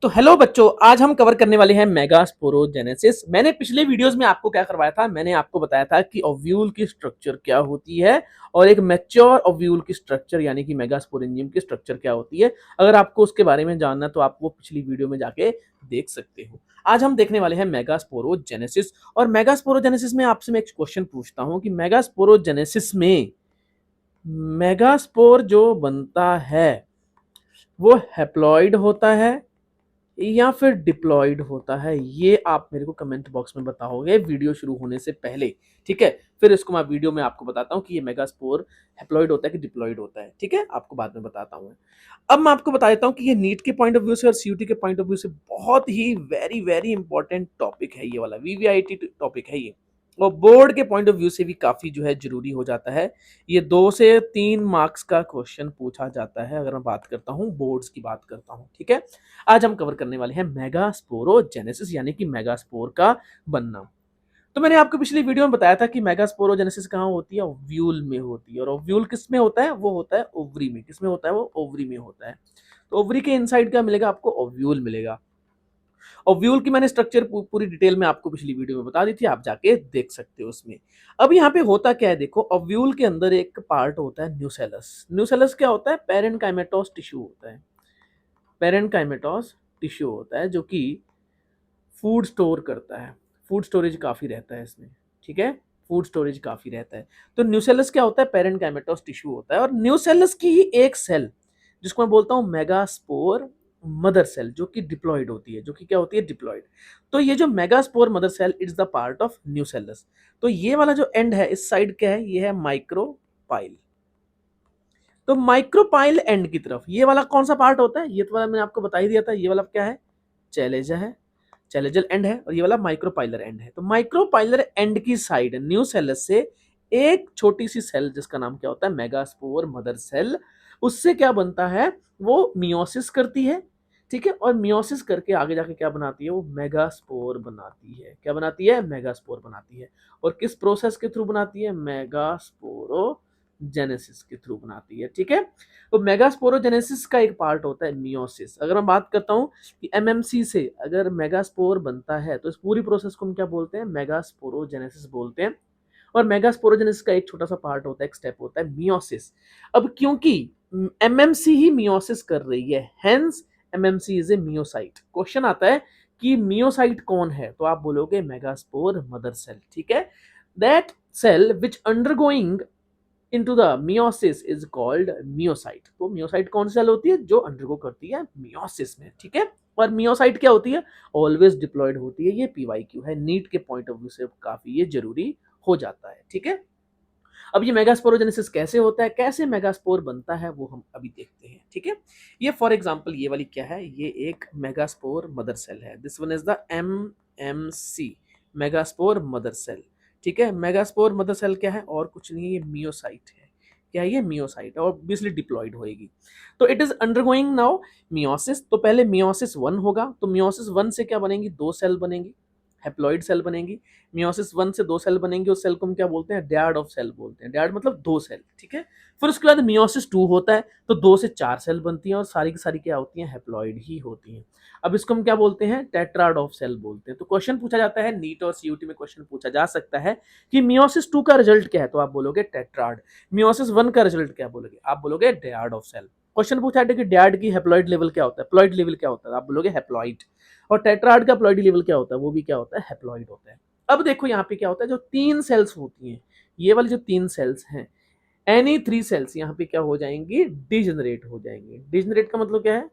तो हेलो बच्चों, आज हम कवर करने वाले हैं मेगास्पोरोजेनेसिस। मैंने पिछले वीडियोस में आपको क्या करवाया था, मैंने आपको बताया था कि ओव्यूल की स्ट्रक्चर क्या होती है और एक मैच्योर ओव्यूल की स्ट्रक्चर यानी कि मेगास्पोरेंजियम की स्ट्रक्चर क्या होती है। अगर आपको उसके बारे में जानना है तो आप वो पिछली वीडियो में जाके देख सकते हो। आज हम देखने वाले हैं मेगास्पोरोजेनेसिस। और मेगास्पोरोजेनेसिस में आपसे मैं एक क्वेश्चन पूछता हूँ कि मेगास्पोरोजेनेसिस में मेगास्पोर जो बनता है वो हैप्लॉइड होता है या फिर डिप्लॉयड होता है। ये आप मेरे को कमेंट बॉक्स में बताओगे वीडियो शुरू होने से पहले। ठीक है, फिर इसको मैं वीडियो में आपको बताता हूँ कि ये मेगास्पोर हैप्लॉइड होता है कि डिप्लॉयड होता है। ठीक है, आपको बाद में बताता हूँ। अब मैं आपको बता देता हूँ कि ये नीट के पॉइंट ऑफ व्यू से और सीयूटी के पॉइंट ऑफ व्यू से बहुत ही वेरी वेरी इंपॉर्टेंट टॉपिक है। ये वाला वीवीआईटी टॉपिक है ये, और बोर्ड के पॉइंट ऑफ व्यू से भी काफी जो है जरूरी हो जाता है। ये 2 से 3 मार्क्स का क्वेश्चन पूछा जाता है अगर मैं बात करता हूँ, बोर्ड्स की बात करता हूँ। ठीक है, आज हम कवर करने वाले हैं मेगास्पोरोजेनेसिस यानी कि मेगास्पोर का बनना। तो मैंने आपको पिछली वीडियो में बताया था कि मेगास्पोरोजेनेसिस कहाँ होती है, ओव्यूल में होती है। और ओव्यूल किस में होता है, वो होता है ओवरी में। किस में होता है, वो ओवरी में होता है। तो ओवरी के इनसाइड क्या मिलेगा आपको, ओव्यूल मिलेगा। ओव्यूल की मैंने स्ट्रक्चर पूरी डिटेल में आपको पिछली वीडियो में बता दी थी, आप जाके देख सकते हो उसमें। अब यहाँ पे होता क्या है, देखो ओव्यूल के अंदर एक पार्ट होता है न्यूसेलस। न्यूसेलस क्या होता है, पेरेन्काइमेटोस टिश्यू होता है। पेरेन्काइमेटोस टिश्यू होता है जो कि फूड स्टोर करता है। फूड स्टोरेज काफी रहता है इसमें। ठीक है, फूड स्टोरेज काफी रहता है। तो न्यूसेलस क्या होता है, पेरेन्काइमेटोस टिश्यू होता है। और न्यूसेलस की ही एक सेल जिसको मैं बोलता हूँ मेगास्पोर मदर सेल, जो कि डिप्लॉयड होती है, जो कि क्या होती है, डिप्लॉयड। तो ये जो megaspore mother cell it's the part of nucellus. तो ये वाला जो एंड है इस साइड क्या है, ये है माइक्रोपाइल। तो माइक्रोपाइल एंड की तरफ ये वाला कौन सा पार्ट होता है, ये तो वाला मैंने आपको बता ही दिया था। ये वाला क्या है, चैलेजा है, चैलेजल एंड है। और ये वाला माइक्रोपाइलर एंड है। तो माइक्रोपाइलर एंड की साइड न्यू सेलस से एक छोटी सी सेल जिसका नाम क्या होता है, मेगास्पोर मदर सेल, उससे क्या बनता है, वो मियोसिस करती है। ठीक है, और मियोसिस करके आगे जाके क्या बनाती है, वो मेगास्पोर बनाती है। क्या बनाती है, मेगास्पोर बनाती है। और किस प्रोसेस के थ्रू बनाती है, मेगास्पोरोजेनेसिस के थ्रू बनाती है। ठीक है, तो मेगास्पोरोजेनेसिस का एक पार्ट होता है मियोसिस। अगर मैं बात करता हूँ कि एमएमसी से अगर मेगास्पोर बनता है तो इस पूरी प्रोसेस को हम क्या बोलते हैं, मेगास्पोरोजेनेसिस बोलते हैं। और मेगास्पोरोजेनेसिस का एक छोटा सा पार्ट होता है, एक स्टेप होता है मियोसिस। अब क्योंकि एमएमसी ही मियोसिस कर रही है, hence MMC is a meiocyte. Question आता है कि मियोसाइट कौन है, तो आप बोलोगे मेगास्पोर मदर सेल। ठीक है, that cell which undergoing into the meiosis is called meiocyte. तो मियोसाइट कौन सी सेल होती है, जो अंडरगो करती है मियोसिस में। ठीक है, और मियोसाइट क्या होती है, ऑलवेज डिप्लॉयड होती है। ये पीवाईक्यू है, नीट के पॉइंट ऑफ व्यू से काफी ये जरूरी हो जाता है। ठीक है, अब ये मेगास्पोरोजेनेसिस कैसे होता है, कैसे मेगास्पोर बनता है, वो हम अभी देखते हैं। ठीक है, ये फॉर एग्जांपल ये वाली क्या है, ये एक मेगास्पोर मदर सेल है। This one is the MMC, megaspore mother cell. ठीक है, मेगास्पोर मदर सेल क्या है, और कुछ नहीं है, ये मियोसाइट है। क्या है, ये मियोसाइट है, ऑब्वियसली डिप्लॉयड होएगी। तो it is undergoing now meiosis. तो पहले मियोसिस 1 होगा, तो मियोसिस 1 से क्या बनेंगी, 2 सेल बनेंगी, हैप्लॉइड सेल बनेंगी। मियोसिस 1 से 2 सेल बनेंगे, उस सेल को हम क्या बोलते हैं, डैड ऑफ सेल बोलते हैं। डैड मतलब 2 सेल। ठीक है, फिर उसके बाद मियोसिस 2 होता है, तो 2 से 4 सेल बनती हैं और सारी की सारी क्या होती हैं, हैप्लॉइड ही होती हैं। अब इसको हम क्या बोलते हैं, टेट्राड ऑफ सेल बोलते हैं। तो क्वेश्चन पूछा जाता है, नीट और सीयूटी में क्वेश्चन पूछा जा सकता है कि मियोसिस 2 का रिजल्ट क्या है, तो आप बोलोगे टेट्राड। मियोसिस 1 का रिजल्ट क्या बोलोगे, आप बोलोगे डैड ऑफ सेल। क्वेश्चन पूछा है कि डैड की हैप्लॉइड लेवल क्या होता है, प्लॉइड लेवल क्या होता है, आप बोलोगे हैप्लॉइड। और टेट्राड का प्लॉइड लेवल क्या होता है, वो भी क्या होता है, हैप्लॉइड होता है। अब देखो यहाँ पे क्या होता है, जो 3 सेल्स होती हैं, ये वाली जो 3 सेल्स हैं, एनी 3 सेल्स यहाँ पे क्या हो जाएंगी, डिजनरेट हो जाएंगी। डिजनरेट का मतलब क्या है,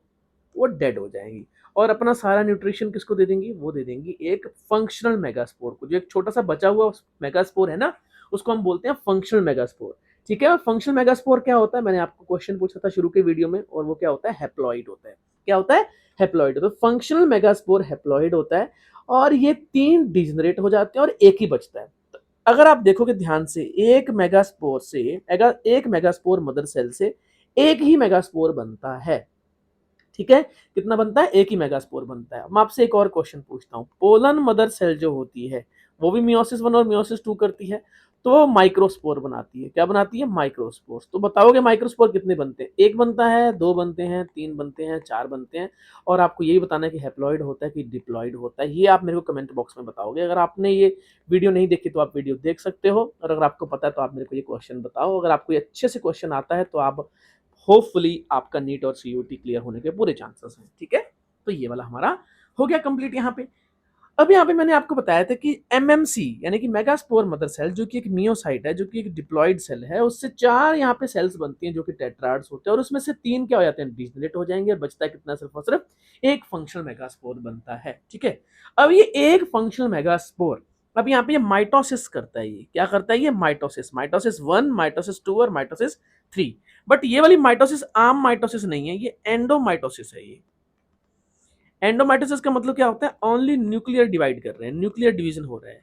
वो डेड हो जाएंगी। और अपना सारा न्यूट्रिशन किसको दे देंगी, वो दे देंगी एक फंक्शनल मेगास्पोर को। जो एक छोटा सा बचा हुआ मेगास्पोर है ना, उसको हम बोलते हैं फंक्शनल मेगास्पोर। ठीक है, और फंक्शनल मेगास्पोर क्या होता है, मैंने आपको क्वेश्चन पूछा था शुरू के वीडियो में, और वो क्या होता है, हैप्लॉइड होता है। क्या होता है, हैप्लॉइड। तो फंक्शनल मेगास्पोर हैप्लॉइड होता है, और ये 3 डिजनरेट हो जाते हैं और एक ही बचता है। तो अगर आप देखोगे ध्यान से, एक मेगास्पोर से, अगर एक मेगास्पोर मदर सेल से एक ही मेगास्पोर बनता है। ठीक है, कितना बनता है, एक ही मेगास्पोर बनता है। मैं आपसे एक और क्वेश्चन पूछता हूँ, पोलन मदर सेल जो होती है वो भी मियोसिस 1 और मियोसिस 2 करती है। तो माइक्रोस्पोर बनाती है। क्या बनाती है? माइक्रोस्पोर। तो बताओगे माइक्रोस्पोर कितने बनते हैं? 1 बनता है, 2 बनते हैं, 3 बनते हैं, 4 बनते हैं, और आपको यही बताना है कि हैप्लॉइड होता है कि डिप्लॉइड होता है। ये आप मेरे को कमेंट बॉक्स में बताओगे। अगर आपने ये वीडियो नहीं देखी तो आप वीडियो देख सकते हो, और अगर आपको पता है तो आप मेरे को ये क्वेश्चन बताओ। अगर आपको ये अच्छे से क्वेश्चन आता है तो आप होपफुली आपका नीट और सीयूटी क्लियर होने के पूरे चांसेस हैं। ठीक है? तो ये वाला हमारा हो गया कंप्लीट यहाँ पे। अब यहाँ पे मैंने आपको बताया था कि एमएमसी यानी कि मेगास्पोर मदर सेल, जो कि एक मियोसाइट है, जो कि एक डिप्लॉइड सेल है, उससे 4 यहाँ पे सेल्स बनती हैं जो कि टेट्राड्स होते हैं, और उसमें से 3 क्या हो जाते हैं? डिजनरेट हो जाएंगे, और बचता है कितना? सिर्फ और सिर्फ एक फंक्शनल मेगास्पोर बनता है। ठीक है? अब ये एक फंक्शनल मेगास्पोर, अब यहाँ पे ये माइटोसिस करता है। ये क्या करता है? ये माइटोसिस, माइटोसिस 1, माइटोसिस 2 और माइटोसिस 3। बट ये वाली माइटोसिस आम माइटोसिस नहीं है, ये एंडोमाइटोसिस है। ये एंडोमाइटोसिस का मतलब क्या होता है? ओनली न्यूक्लियर डिवाइड कर रहे हैं, न्यूक्लियर डिवीजन हो रहा है,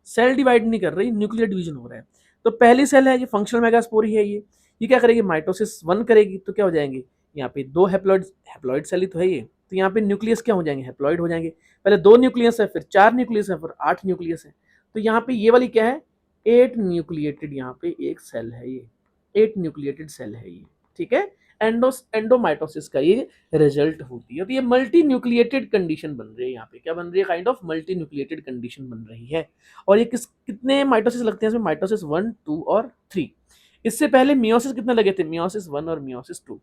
सेल डिवाइड नहीं कर रही, न्यूक्लियर डिवीजन हो रहा है। तो पहली सेल है ये फंक्शनल मेगास्पोर ही है। ये क्या करेगी? माइटोसिस 1 करेगी, तो क्या हो जाएंगे? यहाँ पे 2 हैप्लॉइड, हैप्लॉइड सेल ही तो है ये, तो यहाँ पे न्यूक्लियस क्या हो जाएंगे? हैप्लॉइड हो जाएंगे। पहले 2 न्यूक्लियस है, फिर 4 न्यूक्लियस है, फिर 8 न्यूक्लियस है। तो यहाँ पे ये वाली क्या है? 8 न्यूक्लिएटेड यहाँ पे एक सेल है ये, 8 न्यूक्लिएटेड सेल है ये। ठीक है? एंडोमाइटोसिस का ये रिजल्ट होती है। तो ये मल्टी न्यूक्लिएटेड कंडीशन बन रही है। यहाँ पे क्या बन रही है? Kind of multi nucleated condition बन रही है। और ये कितने माइटोसिस लगते हैं इसमें? माइटोसिस 1, 2 और 3। इससे पहले मियोसिस कितने लगे थे? मियोसिस 1 और मियोसिस 2।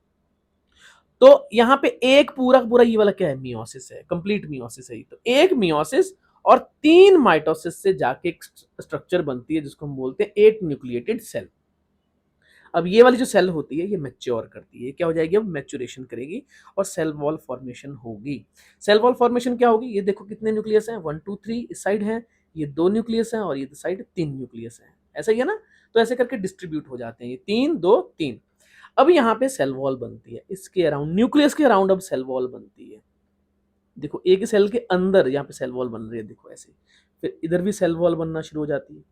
तो यहाँ पे एक पूरा पूरा ये वाला क्या है? मियोसिस है, कंप्लीट मियोसिस है। तो एक मियोसिस और 3 माइटोसिस से जाके एक स्ट्रक्चर बनती है जिसको हम बोलते हैं 8 न्यूक्लिएटेड सेल। अब ये वाली जो सेल होती है ये मैच्योर करती है। क्या हो जाएगी? अब मैच्योरेशन करेगी और सेल वॉल फॉर्मेशन होगी। सेल वॉल फॉर्मेशन क्या होगी? ये देखो कितने न्यूक्लियस हैं, 1 2 3 इस साइड है, ये 2 न्यूक्लियस हैं, और ये साइड 3 न्यूक्लियस हैं। ऐसा ही है ना? तो ऐसे करके डिस्ट्रीब्यूट हो जाते हैं ये 3 2 3। अब यहाँ पे सेल वॉल बनती है, इसके अराउंड, न्यूक्लियस के अराउंड अब सेल वॉल बनती है। देखो एक सेल के अंदर यहाँ पे सेल वॉल बन रही है, देखो ऐसे। फिर इधर भी सेल वॉल बनना शुरू हो जाती है।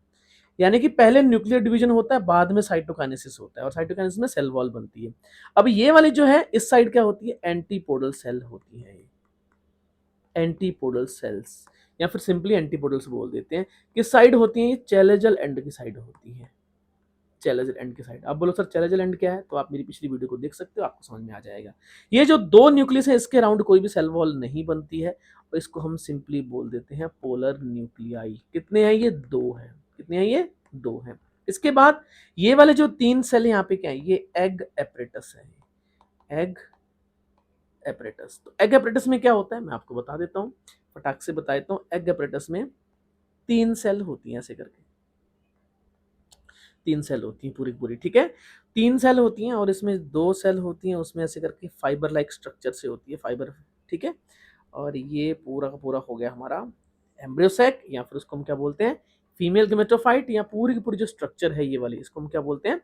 यानी कि पहले न्यूक्लियर डिवीजन होता है, बाद में साइटोकाइनेसिस होता है, और साइटोकाइनेसिस में सेल वॉल बनती है। अब ये वाली जो है इस साइड क्या होती है? एंटीपोडल सेल होती है। एंटीपोडल सेल्स, या फिर सिंपली एंटीपोडल्स बोल देते हैं। किस साइड होती है? ये चैलेजल एंड की साइड होती है। चैलेजल एंड की साइड। आप बोलो सर चैलेजल एंड क्या है? तो आप मेरी पिछली वीडियो को देख सकते हो, आपको समझ में आ जाएगा। ये जो 2 न्यूक्लियस है इसके अराउंड कोई भी सेल वॉल नहीं बनती है, और इसको हम सिंपली बोल देते हैं पोलर न्यूक्लियाई। कितने हैं ये? 2 हैं। कितने हैं ये? 2 हैं। इसके बाद ये वाले जो 3 सेल यहाँ पे क्या है? ये एग एपरेटस है। Egg apparatus. तो एग एपरेटस में क्या होता है मैं आपको बता देता हूँ, फटाक से बता देता हूँ। एग एपरेटस में 3 सेल होती हैं, ऐसे करके 3 सेल होती हैं पूरी पूरी। ठीक है? 3 सेल होती हैं, और इसमें 2 सेल होती हैं, उसमें ऐसे करके फाइबर लाइक स्ट्रक्चर से होती है, फाइबर। ठीक है? और ये पूरा का पूरा हो गया हमारा एम्ब्रियोसैक, या फिर उसको हम क्या बोलते हैं? Female gametophyte. या पूरी की पूरी जो स्ट्रक्चर है ये वाली, इसको हम क्या बोलते हैं?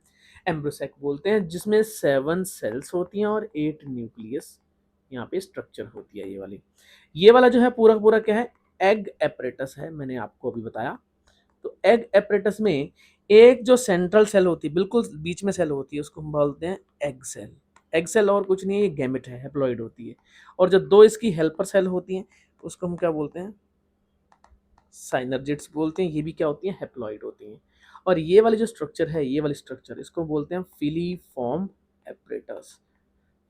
एम्ब्रियोसैक बोलते हैं, जिसमें 7 सेल्स होती हैं और 8 न्यूक्लियस यहाँ पे स्ट्रक्चर होती है ये वाली। ये वाला जो है पूरा का पूरा क्या है? एग एपरेटस है, मैंने आपको अभी बताया। तो एग एपरेटस में एक जो सेंट्रल सेल होती है, बिल्कुल बीच में सेल होती है, उसको हम बोलते हैं एग सेल। एग सेल और कुछ नहीं है, ये गैमेट है, हैप्लॉइड होती है। और जो 2 इसकी हेल्पर सेल होती हैं उसको हम क्या बोलते हैं? साइनर्जिड्स बोलते हैं। ये भी क्या होती हैं? हैप्लॉइड होती हैं। और ये वाली जो स्ट्रक्चर है, ये वाली स्ट्रक्चर, इसको बोलते हैं फिलीफॉर्म एपरेटस।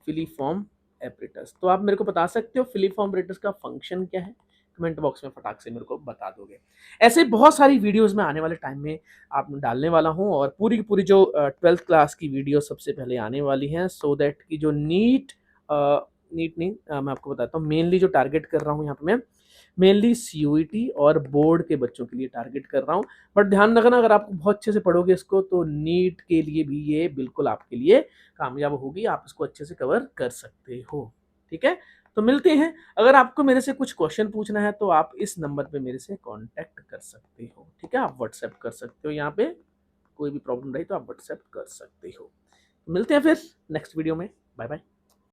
Filiform apparatus. तो आप मेरे को बता सकते हो फिलीफॉर्म एपरेटस का फंक्शन क्या है? कमेंट बॉक्स में फटाक से मेरे को बता दोगे। ऐसे बहुत सारी वीडियोस में आने वाले टाइम में आप डालने वाला हूँ, और पूरी की पूरी जो 12th क्लास की वीडियो सबसे पहले आने वाली हैं, सो दैट कि जो नीट नहीं, मैं आपको बताता हूँ मेनली जो टारगेट कर रहा हूँ यहाँ पे मैं, मेनली सीयूईटी और बोर्ड के बच्चों के लिए टारगेट कर रहा हूँ। बट ध्यान रखना, अगर आप बहुत अच्छे से पढ़ोगे इसको तो नीट के लिए भी ये बिल्कुल आपके लिए कामयाब होगी, आप इसको अच्छे से कवर कर सकते हो। ठीक है? तो मिलते हैं। अगर आपको मेरे से कुछ क्वेश्चन पूछना है तो आप इस नंबर पे मेरे से कांटेक्ट कर सकते हो। ठीक है? आप व्हाट्सएप कर सकते हो, यहाँ पे कोई भी प्रॉब्लम रही तो आप व्हाट्सएप कर सकते हो। मिलते हैं फिर नेक्स्ट वीडियो में। Bye bye.